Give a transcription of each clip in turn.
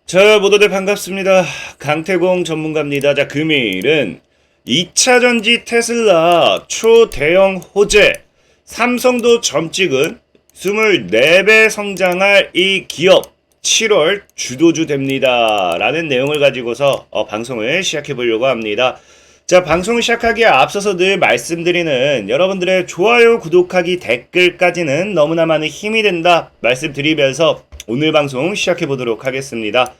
자, 모두들 반갑습니다. 강태공 전문가입니다. 자, 금일은 2차 전지 테슬라 초대형 호재, 삼성도 점찍은 24배 성장할 이 기업 7월 주도주 됩니다. 라는 내용을 가지고서 방송을 시작해 보려고 합니다. 자, 방송 시작하기에 앞서서 늘 말씀드리는 여러분들의 좋아요, 구독하기, 댓글까지는 너무나 많은 힘이 된다 말씀드리면서 오늘 방송 시작해 보도록 하겠습니다.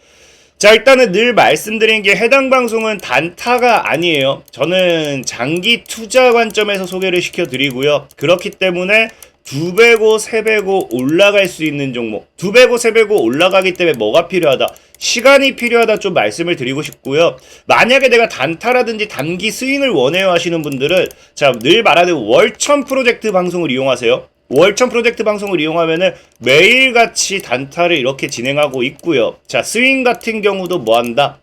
자, 일단은 늘 말씀드린 게 해당 방송은 단타가 아니에요. 저는 장기 투자 관점에서 소개를 시켜드리고요. 그렇기 때문에 2배고 3배고 올라갈 수 있는 종목, 2배고 3배고 올라가기 때문에 뭐가 필요하다? 시간이 필요하다 좀 말씀을 드리고 싶고요. 만약에 내가 단타라든지 단기 스윙을 원해요 하시는 분들은 자, 늘 말하는 월천 프로젝트 방송을 이용하세요. 월천 프로젝트 방송을 이용하면은 매일같이 단타를 이렇게 진행하고 있고요. 자, 스윙 같은 경우도 뭐 한다?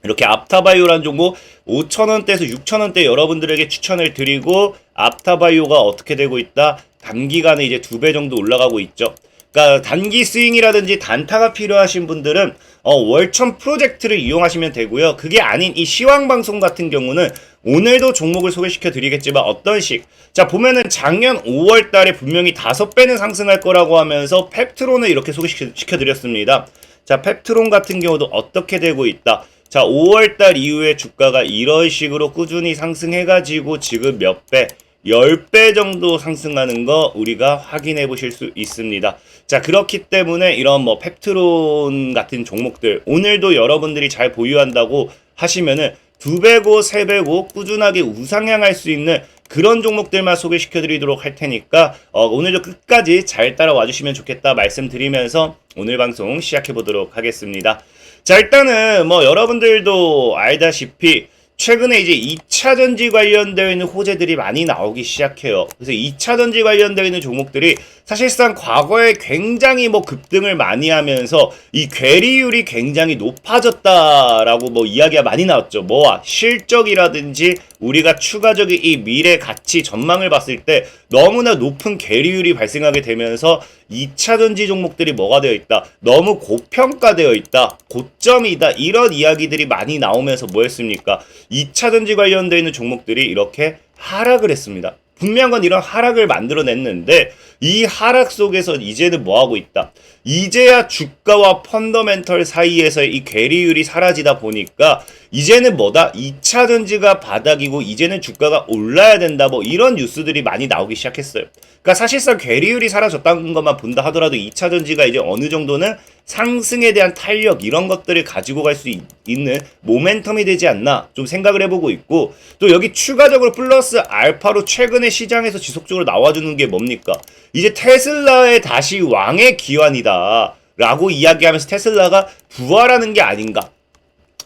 이렇게 앞타바이오라는 종목 5,000원대에서 6,000원대 여러분들에게 추천을 드리고 앞타바이오가 어떻게 되고 있다? 단기간에 이제 2배 정도 올라가고 있죠. 그러니까 단기 스윙이라든지 단타가 필요하신 분들은 월천 프로젝트를 이용하시면 되고요. 그게 아닌 이 시황 방송 같은 경우는 오늘도 종목을 소개시켜 드리겠지만 어떤 식? 자, 보면은 작년 5월 달에 분명히 5배는 상승할 거라고 하면서 펩트론을 이렇게 소개시켜 드렸습니다. 자, 펩트론 같은 경우도 어떻게 되고 있다? 자, 5월 달 이후에 주가가 이런 식으로 꾸준히 상승해가지고 지금 몇 배? 10배 정도 상승하는 거 우리가 확인해 보실 수 있습니다. 자, 그렇기 때문에 이런 뭐 펩트론 같은 종목들 오늘도 여러분들이 잘 보유한다고 하시면은 2배고 3배고 꾸준하게 우상향할 수 있는 그런 종목들만 소개시켜 드리도록 할 테니까 오늘도 끝까지 잘 따라와 주시면 좋겠다 말씀드리면서 오늘 방송 시작해 보도록 하겠습니다. 자, 일단은 뭐 여러분들도 알다시피 최근에 이제 2차 전지 관련되어 있는 호재들이 많이 나오기 시작해요. 그래서 2차 전지 관련되어 있는 종목들이 사실상 과거에 굉장히 뭐 급등을 많이 하면서 이 괴리율이 굉장히 높아졌다라고 뭐 이야기가 많이 나왔죠. 뭐와 실적이라든지 우리가 추가적인 이 미래 가치 전망을 봤을 때 너무나 높은 괴리율이 발생하게 되면서 2차 전지 종목들이 뭐가 되어 있다? 너무 고평가되어 있다. 고점이다. 이런 이야기들이 많이 나오면서 뭐 했습니까? 2차 전지 관련되어 있는 종목들이 이렇게 하락을 했습니다. 분명한 건 이런 하락을 만들어냈는데 이 하락 속에서 이제는 뭐하고 있다? 이제야 주가와 펀더멘털 사이에서의 이 괴리율이 사라지다 보니까 이제는 뭐다? 2차 전지가 바닥이고 이제는 주가가 올라야 된다 뭐 이런 뉴스들이 많이 나오기 시작했어요. 그러니까 사실상 괴리율이 사라졌다는 것만 본다 하더라도 2차 전지가 이제 어느 정도는 상승에 대한 탄력 이런 것들을 가지고 갈 수 있는 모멘텀이 되지 않나 좀 생각을 해보고 있고 또 여기 추가적으로 플러스 알파로 최근에 시장에서 지속적으로 나와주는 게 뭡니까? 이제 테슬라의 다시 왕의 기환이다 라고 이야기하면서 테슬라가 부활하는 게 아닌가.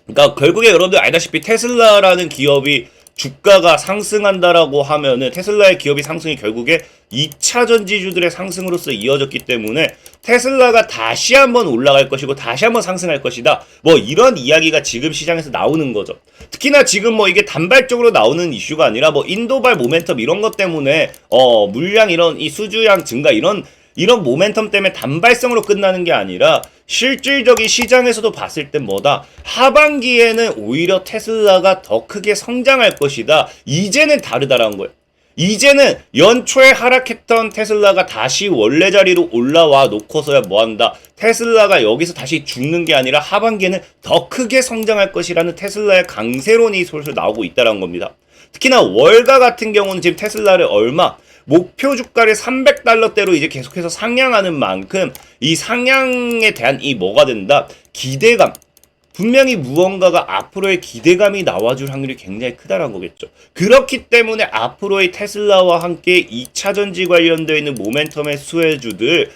그러니까 결국에 여러분들 알다시피 테슬라라는 기업이 주가가 상승한다라고 하면은 테슬라의 기업이 상승이 결국에 2차 전지주들의 상승으로서 이어졌기 때문에 테슬라가 다시 한번 올라갈 것이고 다시 한번 상승할 것이다. 뭐 이런 이야기가 지금 시장에서 나오는 거죠. 특히나 지금 뭐 이게 단발적으로 나오는 이슈가 아니라 뭐 인도발 모멘텀 이런 것 때문에 물량 이런 이 수주량 증가 이런 모멘텀 때문에 단발성으로 끝나는 게 아니라 실질적인 시장에서도 봤을 땐 뭐다? 하반기에는 오히려 테슬라가 더 크게 성장할 것이다. 이제는 다르다라는 거예요. 이제는 연초에 하락했던 테슬라가 다시 원래 자리로 올라와 놓고서야 뭐한다? 테슬라가 여기서 다시 죽는 게 아니라 하반기에는 더 크게 성장할 것이라는 테슬라의 강세론이 솔솔 나오고 있다는 겁니다. 특히나 월가 같은 경우는 지금 테슬라를 얼마? 목표 주가를 300달러대로 이제 계속해서 상향하는 만큼 이 상향에 대한 이 뭐가 된다? 기대감. 분명히 무언가가 앞으로의 기대감이 나와줄 확률이 굉장히 크다는 거겠죠. 그렇기 때문에 앞으로의 테슬라와 함께 2차 전지 관련되어 있는 모멘텀의 수혜주들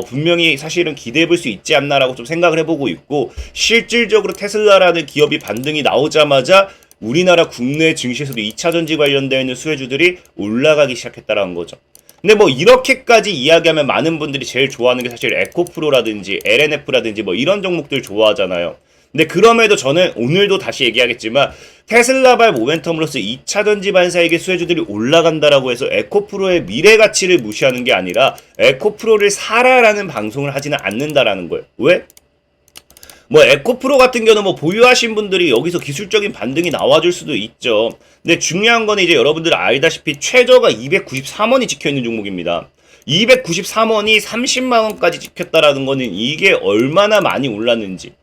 분명히 사실은 기대해 볼 수 있지 않나라고 좀 생각을 해보고 있고 실질적으로 테슬라라는 기업이 반등이 나오자마자 우리나라 국내 증시에서도 2차 전지 관련되어 있는 수혜주들이 올라가기 시작했다는 거죠. 근데 뭐 이렇게까지 이야기하면 많은 분들이 제일 좋아하는 게 사실 에코프로라든지 LNF라든지 뭐 이런 종목들 좋아하잖아요. 근데 그럼에도 저는 오늘도 다시 얘기하겠지만 테슬라발 모멘텀으로서 2차 전지 반사에게 수혜주들이 올라간다라고 해서 에코프로의 미래 가치를 무시하는 게 아니라 에코프로를 사라라는 방송을 하지는 않는다라는 거예요. 왜? 뭐 에코프로 같은 경우는 뭐 보유하신 분들이 여기서 기술적인 반등이 나와줄 수도 있죠. 근데 중요한 거는 이제 여러분들 알다시피 최저가 293원이 찍혀있는 종목입니다. 293원이 30만원까지 찍혔다라는 거는 이게 얼마나 많이 올랐는지.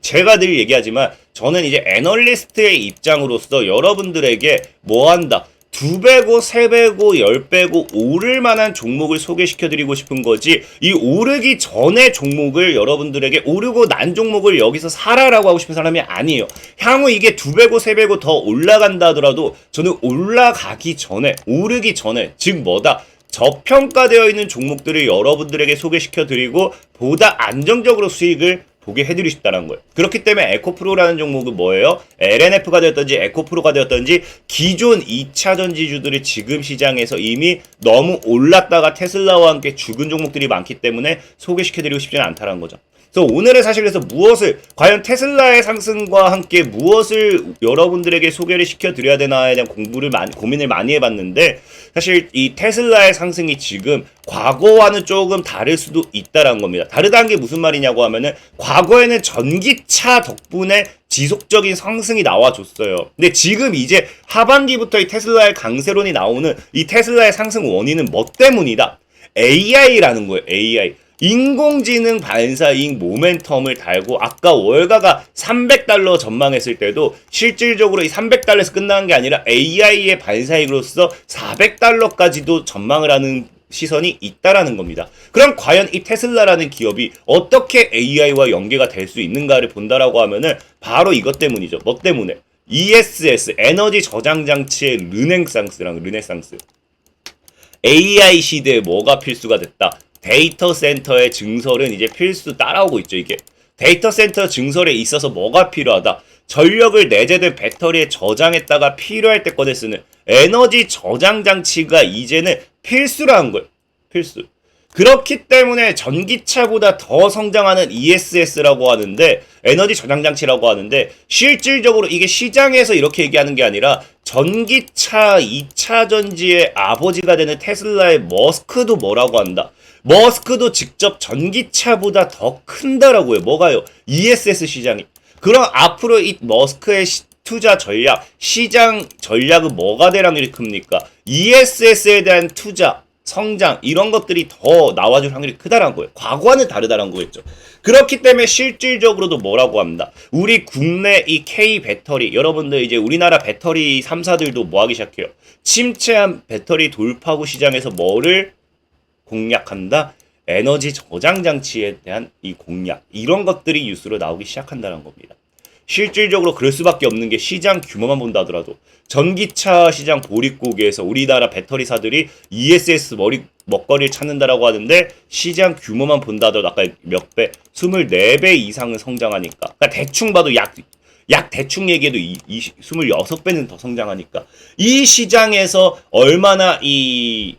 제가 늘 얘기하지만 저는 이제 애널리스트의 입장으로서 여러분들에게 뭐 한다. 2배고 3배고 10배고 오를 만한 종목을 소개시켜드리고 싶은 거지, 이 오르기 전에 종목을 여러분들에게 오르고 난 종목을 여기서 사라라고 하고 싶은 사람이 아니에요. 향후 이게 2배고 3배고 더 올라간다 하더라도 저는 올라가기 전에, 오르기 전에, 즉 뭐다, 저평가되어 있는 종목들을 여러분들에게 소개시켜드리고 보다 안정적으로 수익을 보게 해드리고 싶다는 거예요. 그렇기 때문에 에코프로라는 종목은 뭐예요? LNF가 되었던지 에코프로가 되었던지 기존 2차 전지주들이 지금 시장에서 이미 너무 올랐다가 테슬라와 함께 죽은 종목들이 많기 때문에 소개시켜드리고 싶지는 않다는 거죠. 그래서 오늘은 사실 그래서 무엇을, 과연 테슬라의 상승과 함께 무엇을 여러분들에게 소개를 시켜드려야 되나에 대한 고민을 많이 해봤는데, 사실 이 테슬라의 상승이 지금 과거와는 조금 다를 수도 있다라는 겁니다. 다르다는 게 무슨 말이냐고 하면은, 과거에는 전기차 덕분에 지속적인 상승이 나와줬어요. 근데 지금 이제 하반기부터 이 테슬라의 강세론이 나오는 이 테슬라의 상승 원인은 뭐 때문이다? AI라는 거예요. AI. 인공지능 반사인 모멘텀을 달고, 아까 월가가 $300 전망했을 때도 실질적으로 이 $300에서 끝나는 게 아니라 AI의 반사익으로서 $400까지도 전망을 하는 시선이 있다라는 겁니다. 그럼 과연 이 테슬라라는 기업이 어떻게 AI와 연계가 될 수 있는가를 본다라고 하면은 바로 이것 때문이죠. 뭐 때문에? ESS, 에너지 저장 장치의 르네상스. AI 시대에 뭐가 필수가 됐다? 데이터 센터의 증설은 이제 필수 따라오고 있죠. 이게 데이터 센터 증설에 있어서 뭐가 필요하다? 전력을 내재된 배터리에 저장했다가 필요할 때 꺼내 쓰는 에너지 저장 장치가 이제는 필수라는 거예요. 필수. 그렇기 때문에 전기차보다 더 성장하는 ESS라고 하는데, 에너지 저장 장치라고 하는데, 실질적으로 이게 시장에서 이렇게 얘기하는 게 아니라 전기차 2차 전지의 아버지가 되는 테슬라의 머스크도 뭐라고 한다? 머스크도 직접 전기차보다 더 큰다라고요. 뭐가요? ESS 시장이. 그럼 앞으로 이 머스크의 투자 전략, 시장 전략은 뭐가 대량이 큽니까? ESS에 대한 투자, 성장, 이런 것들이 더 나와줄 확률이 크다라는 거예요. 과거와는 다르다라는 거겠죠. 그렇기 때문에 실질적으로도 뭐라고 합니다. 우리 국내 이 K 배터리, 여러분들 이제 우리나라 배터리 3사들도 뭐 하기 시작해요? 침체한 배터리 돌파구 시장에서 뭐를 공략한다? 에너지 저장 장치에 대한 이 공략, 이런 것들이 뉴스로 나오기 시작한다는 겁니다. 실질적으로 그럴 수밖에 없는 게, 시장 규모만 본다 하더라도 전기차 시장 보릿고개에서 우리나라 배터리사들이 ESS 먹거리를 찾는다라고 하는데, 시장 규모만 본다 하더라도 아까 몇 배? 24배 이상은 성장하니까, 그러니까 대충 봐도 약 대충 얘기해도 26배는 더 성장하니까, 이 시장에서 얼마나 이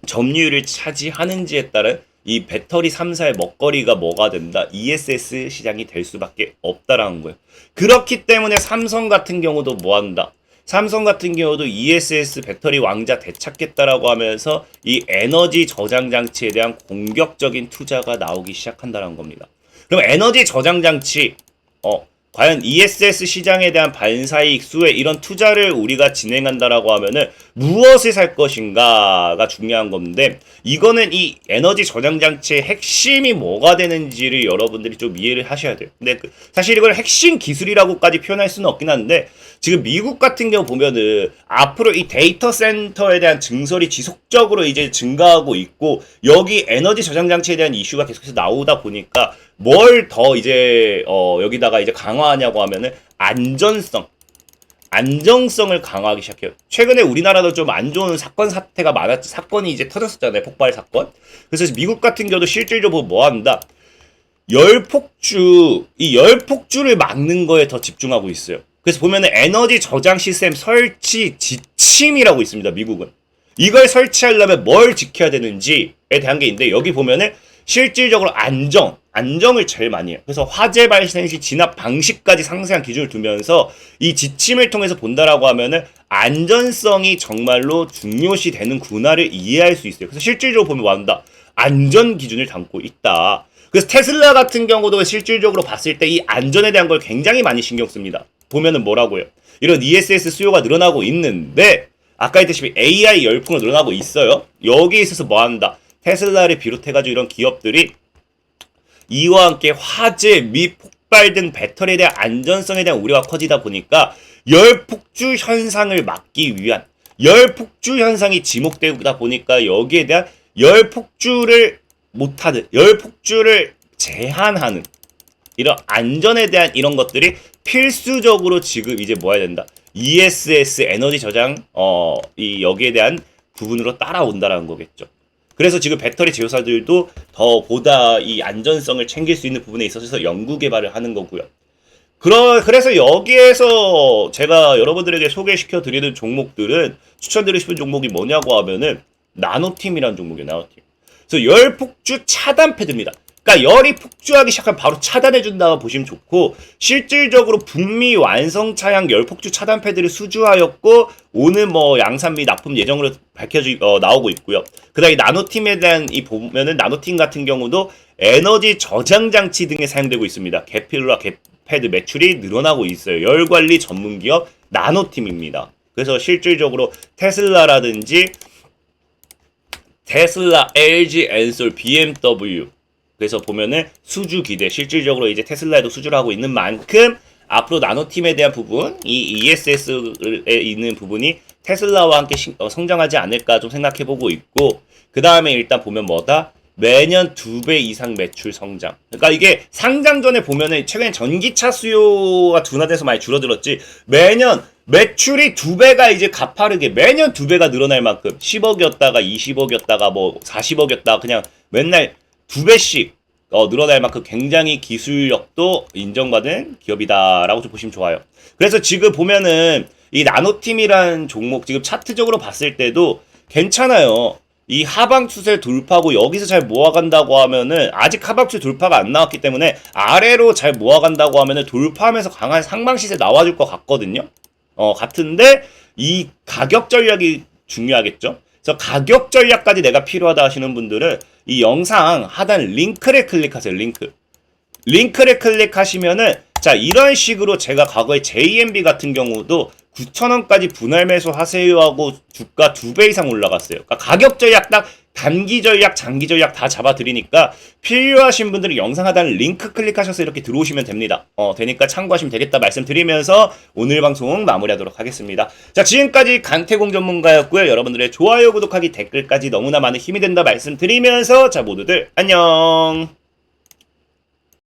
점유율을 차지하는지에 따른 이 배터리 3사의 먹거리가 뭐가 된다? ESS 시장이 될 수밖에 없다라는 거예요. 그렇기 때문에 삼성 같은 경우도 뭐 한다? 삼성 같은 경우도 ESS 배터리 왕자 되찾겠다라고 하면서 이 에너지 저장 장치에 대한 공격적인 투자가 나오기 시작한다는 겁니다. 그럼 에너지 저장 장치, 과연 ESS 시장에 대한 반사이익 수에 이런 투자를 우리가 진행한다라고 하면은 무엇을 살 것인가가 중요한 건데, 이거는 이 에너지 저장 장치의 핵심이 뭐가 되는지를 여러분들이 좀 이해를 하셔야 돼요. 근데 사실 이걸 핵심 기술이라고까지 표현할 수는 없긴 한데, 지금 미국 같은 경우 보면은 앞으로 이 데이터 센터에 대한 증설이 지속적으로 이제 증가하고 있고, 여기 에너지 저장 장치에 대한 이슈가 계속해서 나오다 보니까 뭘 더 이제 여기다가 이제 강화하냐고 하면은 안정성을 강화하기 시작해요. 최근에 우리나라도 좀 안 좋은 사태가 많았죠. 사건이 이제 터졌었잖아요. 폭발 사건. 그래서 미국 같은 경우도 실질적으로 뭐 한다? 이 열폭주를 막는 거에 더 집중하고 있어요. 그래서 보면은 에너지 저장 시스템 설치 지침이라고 있습니다. 미국은. 이걸 설치하려면 뭘 지켜야 되는지에 대한 게 있는데, 여기 보면은 실질적으로 안정을 제일 많이 해요. 그래서 화재 발생 시 진압 방식까지 상세한 기준을 두면서 이 지침을 통해서 본다라고 하면은 안전성이 정말로 중요시 되는구나를 이해할 수 있어요. 그래서 실질적으로 보면 완다. 안전 기준을 담고 있다. 그래서 테슬라 같은 경우도 실질적으로 봤을 때 이 안전에 대한 걸 굉장히 많이 신경 씁니다. 보면은 뭐라고요? 이런 ESS 수요가 늘어나고 있는데 아까 했듯이 AI 열풍으로 늘어나고 있어요. 여기에 있어서 뭐 한다? 테슬라를 비롯해가지고 이런 기업들이 이와 함께 화재 및 폭발 등 배터리에 대한 안전성에 대한 우려가 커지다 보니까 열폭주 현상을 막기 위한 열폭주 현상이 지목되다 보니까 여기에 대한 열폭주를 못하는 열폭주를 제한하는 이런 안전에 대한 이런 것들이 필수적으로 지금 이제 뭐 해야 된다. ESS 에너지 저장 이 여기에 대한 부분으로 따라온다라는 거겠죠. 그래서 지금 배터리 제조사들도 더 보다 이 안전성을 챙길 수 있는 부분에 있어서 연구 개발을 하는 거고요. 그래서 여기에서 제가 여러분들에게 소개시켜 드리는 종목들은 추천드리고 싶은 종목이 뭐냐고 하면은 나노팀이라는 종목이에요. 나노팀. 그래서 열 폭주 차단 패드입니다. 그러니까 열이 폭주하기 시작하면 바로 차단해준다고 보시면 좋고, 실질적으로 북미 완성 차량 열 폭주 차단 패드를 수주하였고 오늘 뭐 양산 및 납품 예정으로 나오고 있고요. 그다음에 나노팀에 대한 이 보면은 나노팀 같은 경우도 에너지 저장 장치 등에 사용되고 있습니다. 개필로와 개패드 매출이 늘어나고 있어요. 열 관리 전문 기업 나노팀입니다. 그래서 실질적으로 테슬라라든지 테슬라, LG, 엔솔, BMW 그래서 보면은 수주 기대 실질적으로 이제 테슬라에도 수주를 하고 있는 만큼 앞으로 나노팀에 대한 부분 이 ESS에 있는 부분이 테슬라와 함께 성장하지 않을까 좀 생각해보고 있고, 그 다음에 일단 보면 뭐다? 매년 2배 이상 매출 성장. 그러니까 이게 상장 전에 보면은 최근에 전기차 수요가 둔화돼서 많이 줄어들었지, 매년 매출이 2배가 이제 가파르게 매년 2배가 늘어날 만큼 10억이었다가 20억이었다가 뭐 40억이었다가 그냥 맨날 2배씩 늘어날 만큼 굉장히 기술력도 인정받은 기업이다라고 좀 보시면 좋아요. 그래서 지금 보면은 이 나노팀이란 종목 지금 차트적으로 봤을 때도 괜찮아요. 이 하방 추세 돌파고 여기서 잘 모아간다고 하면은 아직 하방 추세 돌파가 안 나왔기 때문에 아래로 잘 모아간다고 하면은 돌파하면서 강한 상방 시세 나와줄 것 같거든요. 같은데 이 가격 전략이 중요하겠죠. 그래서 가격 전략까지 내가 필요하다 하시는 분들은 이 영상 하단 링크를 클릭하세요. 링크를 클릭하시면은 자 이런 식으로 제가 과거에 JMB 같은 경우도 9,000원까지 분할 매수 하세요 하고 주가 2배 이상 올라갔어요. 그러니까 가격 전략 딱 단기 전략, 장기 전략 다 잡아드리니까 필요하신 분들은 영상 하단 링크 클릭하셔서 이렇게 들어오시면 됩니다. 되니까 참고하시면 되겠다 말씀드리면서 오늘 방송 마무리하도록 하겠습니다. 자, 지금까지 강태공 전문가였고요. 여러분들의 좋아요, 구독하기, 댓글까지 너무나 많은 힘이 된다 말씀드리면서 자 모두들 안녕.